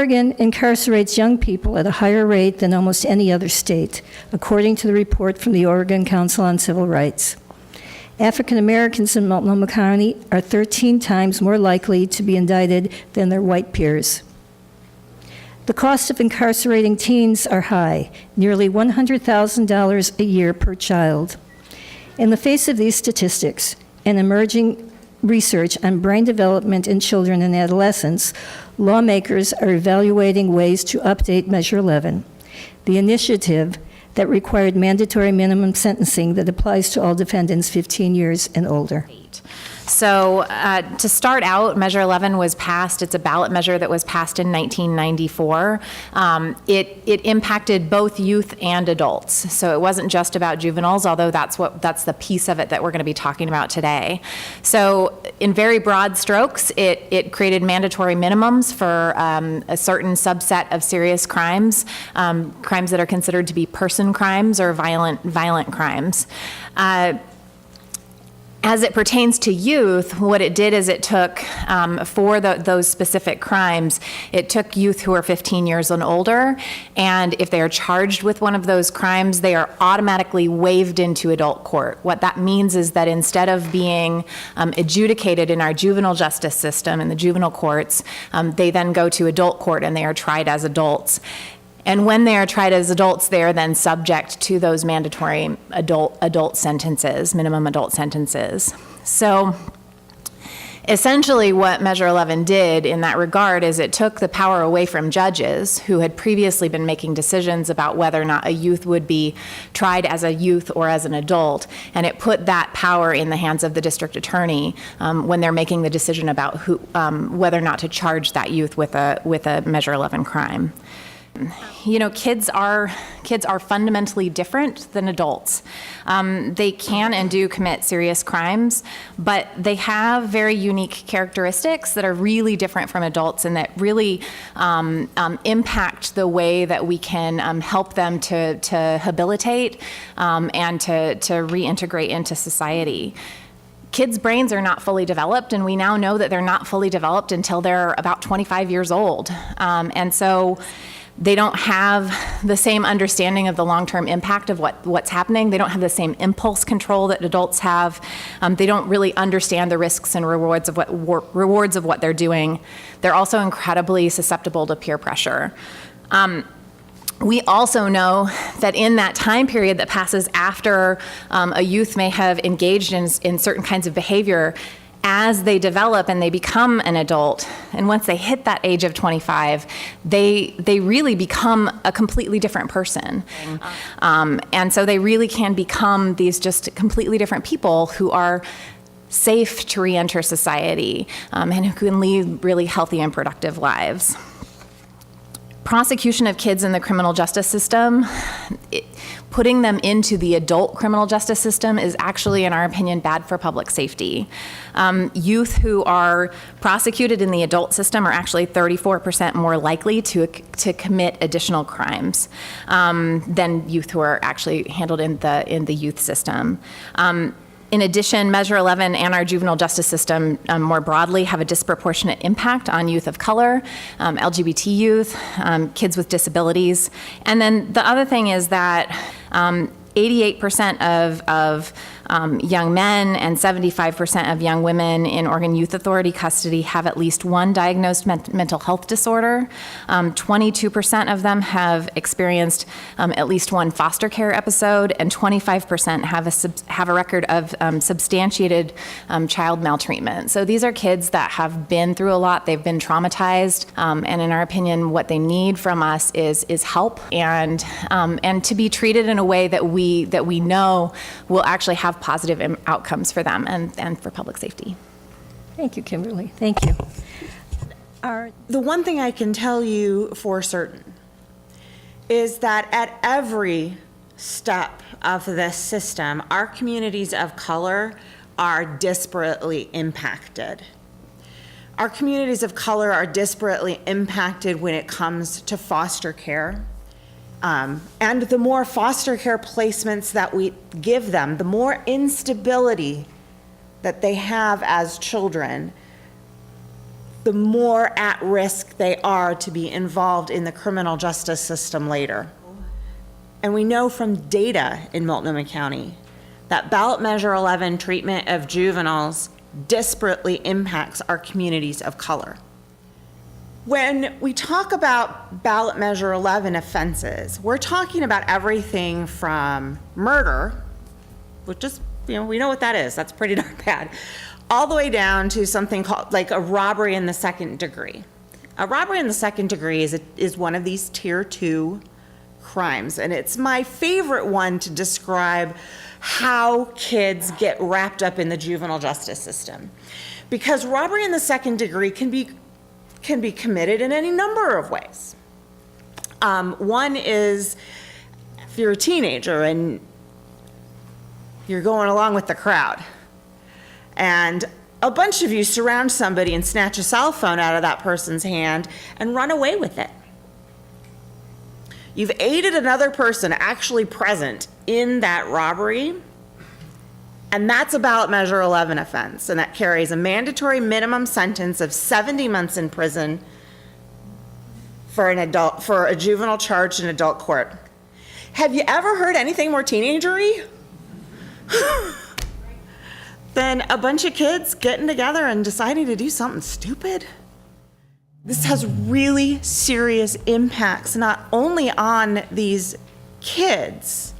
Oregon incarcerates young people at a higher rate than almost any other state, according to the report from the Oregon Council on Civil Rights. African Americans in Multnomah County are 13 times more likely to be indicted than their white peers. The cost of incarcerating teens are high, nearly $100,000 a year per child. In the face of these statistics and emerging research on brain development in children and adolescents, lawmakers are evaluating ways to update Measure 11, the initiative that required mandatory minimum sentencing that applies to all defendants 15 years and older. So to start out, Measure 11 was passed. It's a ballot measure that was passed in 1994. It impacted both youth and adults. So it wasn't just about juveniles, although that's the piece of it that we're going to be talking about today. So in very broad strokes, it created mandatory minimums for a certain subset of serious crimes, crimes that are considered to be person crimes or violent crimes. As it pertains to youth, what it did is it took, for those specific crimes, it took youth who are 15 years and older, and if they are charged with one of those crimes, they are automatically waived into adult court. What that means is that instead of being adjudicated in our juvenile justice system, in the juvenile courts, they then go to adult court and they are tried as adults. And when they are tried as adults, they are then subject to those mandatory adult sentences, minimum adult sentences. So essentially what Measure 11 did in that regard is it took the power away from judges who had previously been making decisions about whether or not a youth would be tried as a youth or as an adult, and it put that power in the hands of the district attorney when they're making the decision about whether or not to charge that youth with a Measure 11 crime. You know, kids are fundamentally different than adults. They can and do commit serious crimes, but they have very unique characteristics that are really different from adults and that really impact the way that we can help them to habilitate and to reintegrate into society. Kids' brains are not fully developed, and we now know that they're not fully developed until they're about 25 years old. And so they don't have the same understanding of the long-term impact of what's happening. They don't have the same impulse control that adults have. They don't really understand the risks and rewards of what they're doing. They're also incredibly susceptible to peer pressure. We also know that in that time period that passes after a youth may have engaged in certain kinds of behavior, as they develop and they become an adult, and once they hit that age of 25, they really become a completely different person. And so they really can become these just completely different people who are safe to re-enter society and who can lead really healthy and productive lives. Prosecution of kids in the criminal justice system, putting them into the adult criminal justice system is actually, in our opinion, bad for public safety. Youth who are prosecuted in the adult system are actually 34% more likely to commit additional crimes than youth who are actually handled in the youth system. In addition, Measure 11 and our juvenile justice system more broadly have a disproportionate impact on youth of color, LGBT youth, kids with disabilities. And then the other thing is that 88% of young men and 75% of young women in Oregon Youth Authority custody have at least one diagnosed mental health disorder. 22% of them have experienced at least one foster care episode, and 25% have a record of substantiated child maltreatment. So these are kids that have been through a lot, they've been traumatized, and in our opinion, what they need from us is help and to be treated in a way that we know will actually have positive outcomes for them and for public safety. Thank you, Kimberly. Thank you. The one thing I can tell you for certain is that at every step of this system, our communities of color are disparately impacted. Our communities of color are disparately impacted when it comes to foster care. And the more foster care placements that we give them, the more instability that they have as children, the more at risk they are to be involved in the criminal justice system later. And we know from data in Multnomah County that ballot measure 11 treatment of juveniles disparately impacts our communities of color. When we talk about ballot measure 11 offenses, we're talking about everything from murder, which is, we know what that is, that's pretty darn bad, all the way down to something called like a robbery in the second degree. A robbery in the second degree is one of these tier 2 crimes, and it's my favorite one to describe how kids get wrapped up in the juvenile justice system. Because robbery in the second degree can be committed in any number of ways. One is if you're a teenager and you're going along with the crowd, and a bunch of you surround somebody and snatch a cell phone out of that person's hand and run away with it. You've aided another person actually present in that robbery, and that's a ballot measure 11 offense, and that carries a mandatory minimum sentence of 70 months in prison for a juvenile charged in adult court. Have you ever heard anything more teenagery than a bunch of kids getting together and deciding to do something stupid? This has really serious impacts, not only on these kids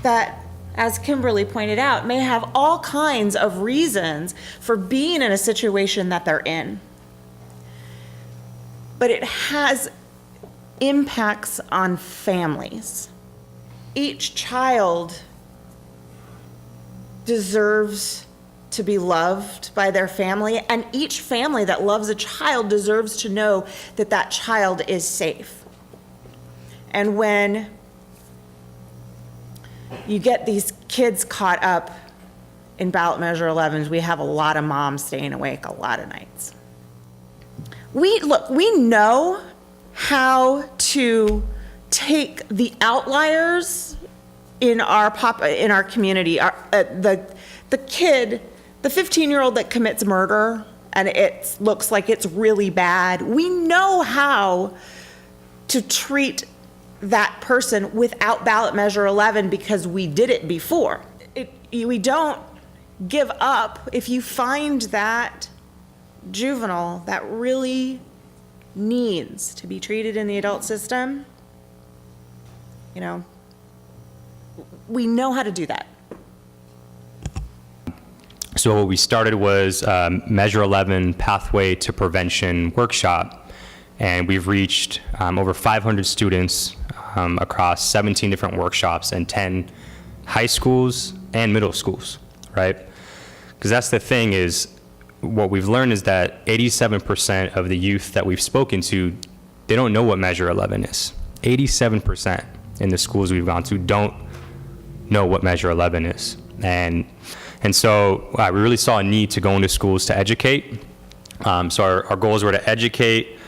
that, as Kimberly pointed out, may have all kinds of reasons for being in a situation that they're in, but it has impacts on families. Each child deserves to be loved by their family, and each family that loves a child deserves to know that that child is safe. And when you get these kids caught up in ballot measure 11s, we have a lot of moms staying awake a lot of nights. We know how to take the outliers in our community, the kid, the 15-year-old that commits murder and it looks like it's really bad. We know how to treat that person without ballot measure 11 because we did it before. We don't give up. If you find that juvenile that really needs to be treated in the adult system, we know how to do that. So what we started was Measure 11 Pathway to Prevention workshop, and we've reached over 500 students across 17 different workshops and 10 high schools and middle schools, right? Because that's the thing is, what we've learned is that 87% of the youth that we've spoken to, they don't know what Measure 11 is. 87% in the schools we've gone to don't know what Measure 11 is. And so we really saw a need to go into schools to educate. So our goals were to educate,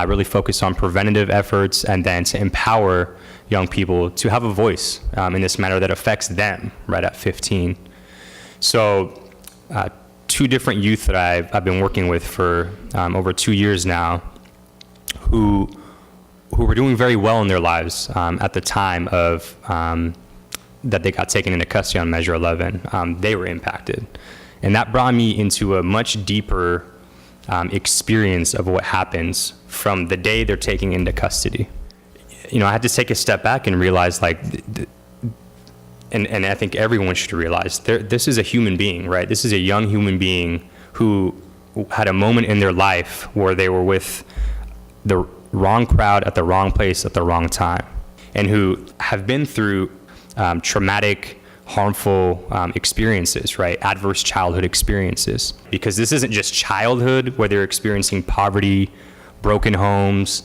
really focus on preventative efforts, and then to empower young people to have a voice in this matter that affects them right at 15. So 2 different youth that I've been working with for over 2 years now who were doing very well in their lives at the time of that they got taken into custody on Measure 11, they were impacted. And that brought me into a much deeper experience of what happens from the day they're taken into custody. I had to take a step back and realize, and I think everyone should realize, this is a human being, right? This is a young human being who had a moment in their life where they were with the wrong crowd at the wrong place at the wrong time, and who have been through traumatic, harmful experiences, right? Adverse childhood experiences. Because this isn't just childhood where they're experiencing poverty, broken homes,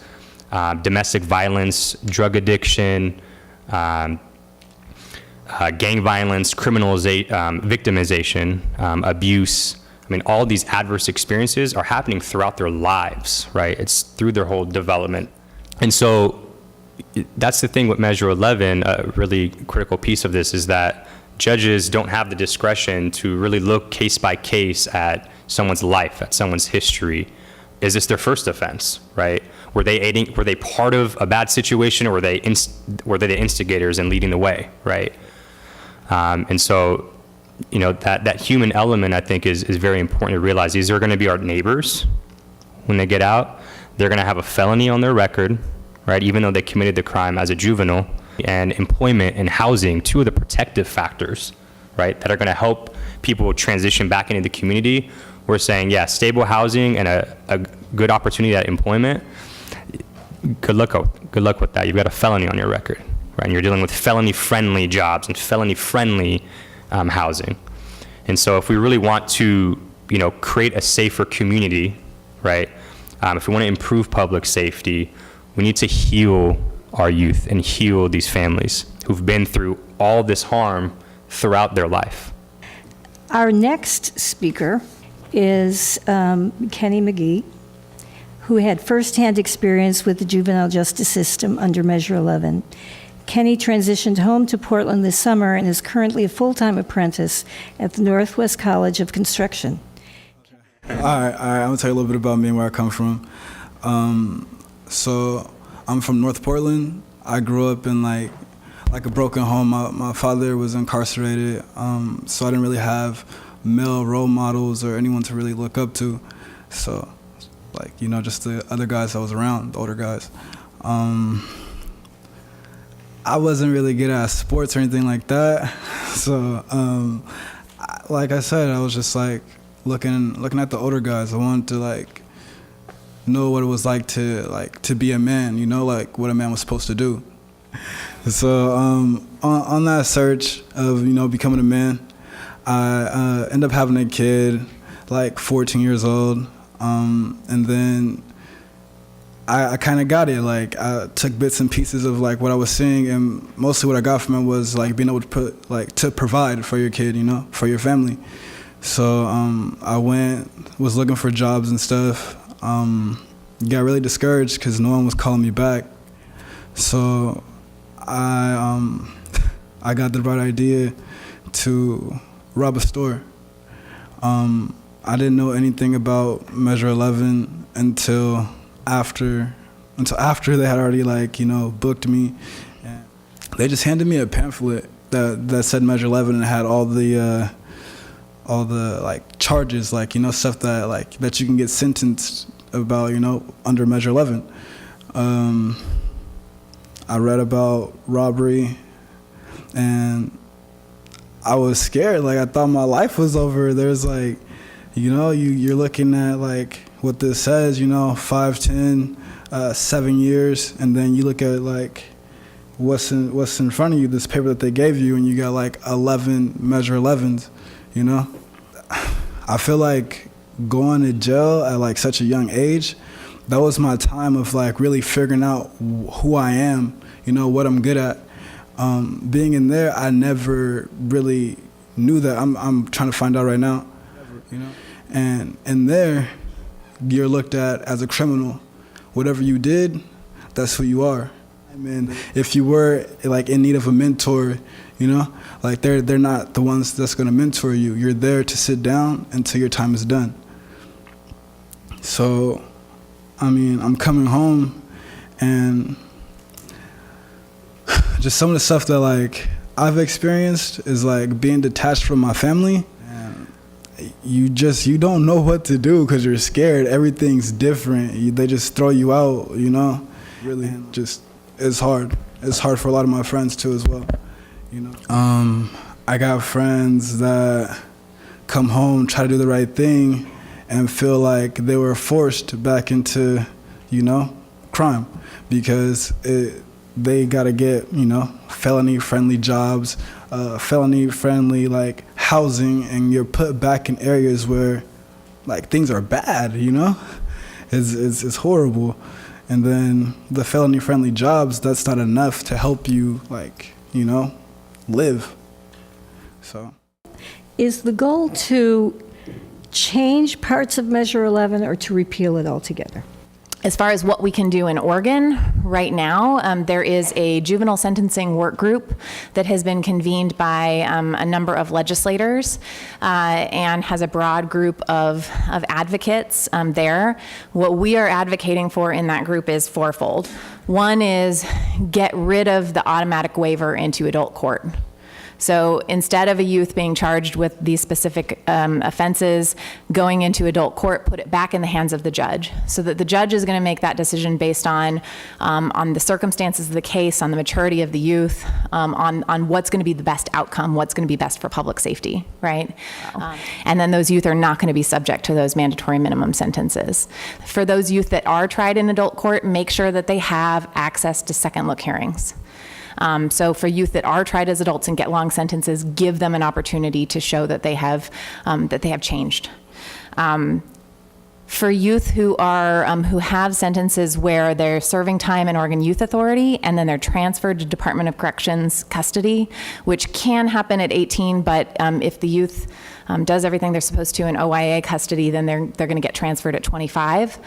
domestic violence, drug addiction, gang violence, victimization, abuse. All these adverse experiences are happening throughout their lives, right? It's through their whole development. And so that's the thing with Measure 11, a really critical piece of this is that judges don't have the discretion to really look case by case at someone's life, at someone's history, is this their first offense, right? Were they part of a bad situation, or were they the instigators and leading the way, right? And so, that human element, I think, is very important to realize. These are going to be our neighbors when they get out. They're going to have a felony on their record, right, even though they committed the crime as a juvenile. And employment and housing, two of the protective factors, right, that are going to help people transition back into the community. We're saying, yeah, stable housing and a good opportunity at employment. Good luck with that. You've got a felony on your record, right? And you're dealing with felony-friendly jobs and felony-friendly housing. And so if we really want to, create a safer community, right, if we want to improve public safety, we need to heal our youth and heal these families who've been through all this harm throughout their life. Our next speaker is Kenny McGee, who had firsthand experience with the juvenile justice system under Measure 11. Kenny transitioned home to Portland this summer and is currently a full-time apprentice at the Northwest College of Construction. All right, I'm gonna tell you a little bit about me and where I come from. So I'm from North Portland. I grew up in like a broken home. My father was incarcerated, so I didn't really have male role models or anyone to really look up to. So, just the other guys that was around, the older guys. I wasn't really good at sports or anything like that. So, like I said, I was just looking at the older guys. I wanted to know what it was like to be a man, what a man was supposed to do. So on that search of becoming a man, I ended up having a kid 14 years old, and then I kind of got it. I took bits and pieces of what I was seeing, and mostly what I got from it was being able to to provide for your kid, for your family. So I was looking for jobs and stuff. Got really discouraged because no one was calling me back. So I got the bright idea to rob a store. I didn't know anything about Measure 11 until after they had already booked me. And they just handed me a pamphlet that said Measure 11 and had all the charges, stuff that you can get sentenced about, under Measure 11. I read about robbery, and I was scared. I thought my life was over. There's you're looking at what this says, 5, 10, 7 years, and then you look at what's in front of you, this paper that they gave you, and you got 11 Measure 11s, I feel going to jail at such a young age, that was my time of really figuring out who I am, what I'm good at. Being in there, I never really knew that. I'm trying to find out right now, And in there, you're looked at as a criminal. Whatever you did, that's who you are. I mean, if you were in need of a mentor, they're not the ones that's going to mentor you. You're there to sit down until your time is done. So, I'm coming home, and just some of the stuff that I've experienced is being detached from my family. And you don't know what to do because you're scared. Everything's different. They just throw you out, Really, it's hard. It's hard for a lot of my friends too as well, I got friends that come home, try to do the right thing, and feel like they were forced back into, crime because they got to get, felony-friendly jobs, felony-friendly, housing, and you're put back in areas where, things are bad, It's horrible. And then the felony-friendly jobs, that's not enough to help you, live. So. Is the goal to change parts of Measure 11 or to repeal it altogether? As far as what we can do in Oregon right now, there is a juvenile sentencing work group that has been convened by a number of legislators and has a broad group of advocates there. What we are advocating for in that group is fourfold. One is get rid of the automatic waiver into adult court. So instead of a youth being charged with these specific offenses, going into adult court, put it back in the hands of the judge, so that the judge is going to make that decision based on the circumstances of the case, on the maturity of the youth, on what's going to be the best outcome, what's going to be best for public safety, right? And then those youth are not going to be subject to those mandatory minimum sentences. For those youth that are tried in adult court, make sure that they have access to second look hearings. So for youth that are tried as adults and get long sentences, give them an opportunity to show that they have changed. For youth who have sentences where they're serving time in Oregon Youth Authority and then they're transferred to Department of Corrections custody, which can happen at 18, but if the youth does everything they're supposed to in OIA custody, then they're going to get transferred at 25.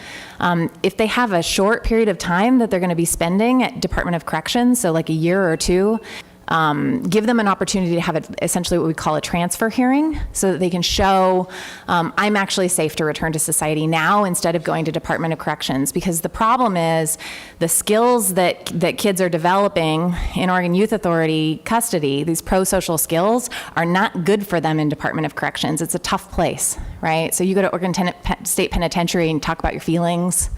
If they have a short period of time that they're going to be spending at Department of Corrections, so like a year or two, give them an opportunity to have essentially what we call a transfer hearing, so that they can show I'm actually safe to return to society now instead of going to Department of Corrections. Because the problem is the skills that kids are developing in Oregon Youth Authority custody, these pro-social skills, are not good for them in Department of Corrections. It's a tough place, right? So you go to Oregon State Penitentiary and talk about your feelings,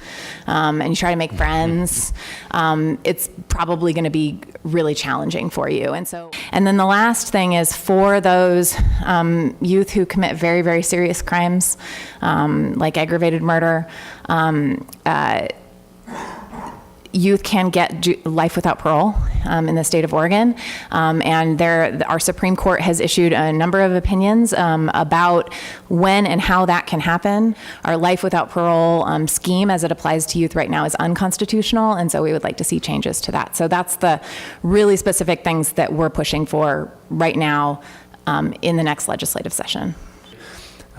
and you try to make friends. It's probably going to be really challenging for you. And then the last thing is for those youth who commit very, very serious crimes, like aggravated murder, youth can get life without parole in the state of Oregon. And our Supreme Court has issued a number of opinions about when and how that can happen. Our life without parole scheme as it applies to youth right now is unconstitutional, and so we would like to see changes to that. So that's the really specific things that we're pushing for right now in the next legislative session.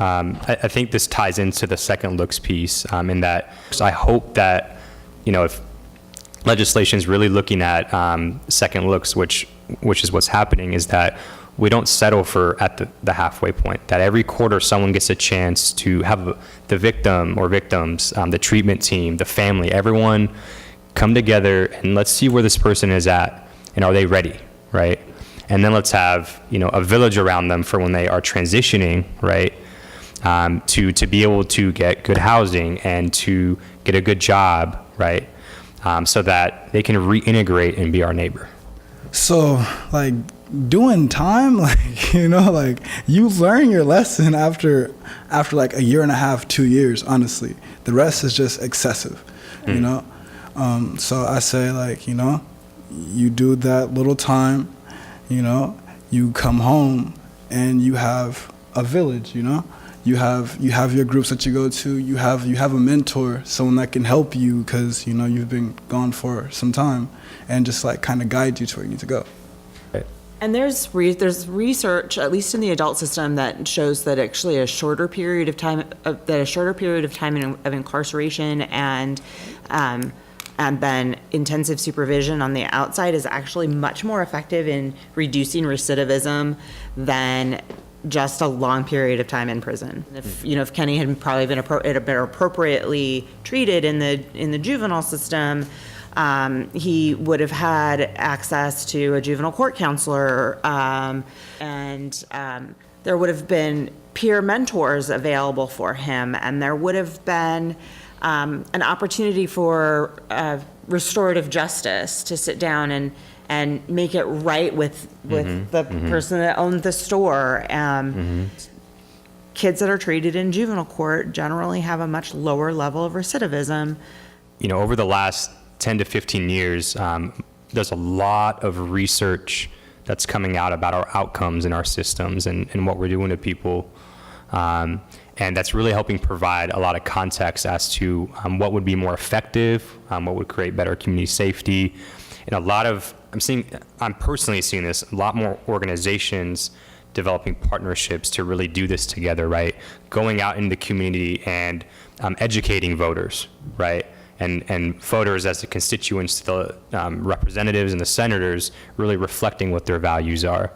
I think this ties into the second looks piece in that I hope that, if legislation is really looking at second looks, which is what's happening, is that we don't settle for at the halfway point, that every quarter someone gets a chance to have the victim or victims, the treatment team, the family, everyone come together and let's see where this person is at and are they ready, right? And then let's have a village around them for when they are transitioning, right? To be able to get good housing and to get a good job, right? So that they can reintegrate and be our neighbor. So, like, doing time, you learn your lesson after like a year and a half, 2 years, honestly. The rest is just excessive, So I say, you do that little time, you come home and you have a village, You have your groups that you go to. You have a mentor, someone that can help you because you've been gone for some time, and just kind of guide you to where you need to go. Right. And there's research, at least in the adult system, that shows that actually a shorter period of time of incarceration and then intensive supervision on the outside is actually much more effective in reducing recidivism than just a long period of time in prison. If Kenny had probably been appropriately treated in the juvenile system, he would have had access to a juvenile court counselor, and there would have been peer mentors available for him, and there would have been an opportunity for restorative justice to sit down and make it right with the person that owned the store. Kids that are treated in juvenile court generally have a much lower level of recidivism. Over the last 10 to 15 years, there's a lot of research that's coming out about our outcomes in our systems and what we're doing to people. And that's really helping provide a lot of context as to what would be more effective, what would create better community safety. And I'm personally seeing this, a lot more organizations developing partnerships to really do this together, right? Going out in the community and educating voters, right? and voters as the constituents, to the representatives and the senators, really reflecting what their values are.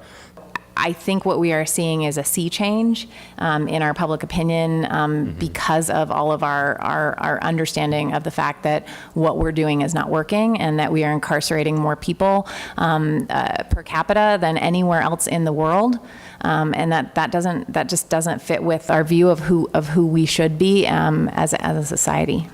I think what we are seeing is a sea change in our public opinion because of all of our understanding of the fact that what we're doing is not working, and that we are incarcerating more people per capita than anywhere else in the world, and that just doesn't fit with our view of who we should be as a society.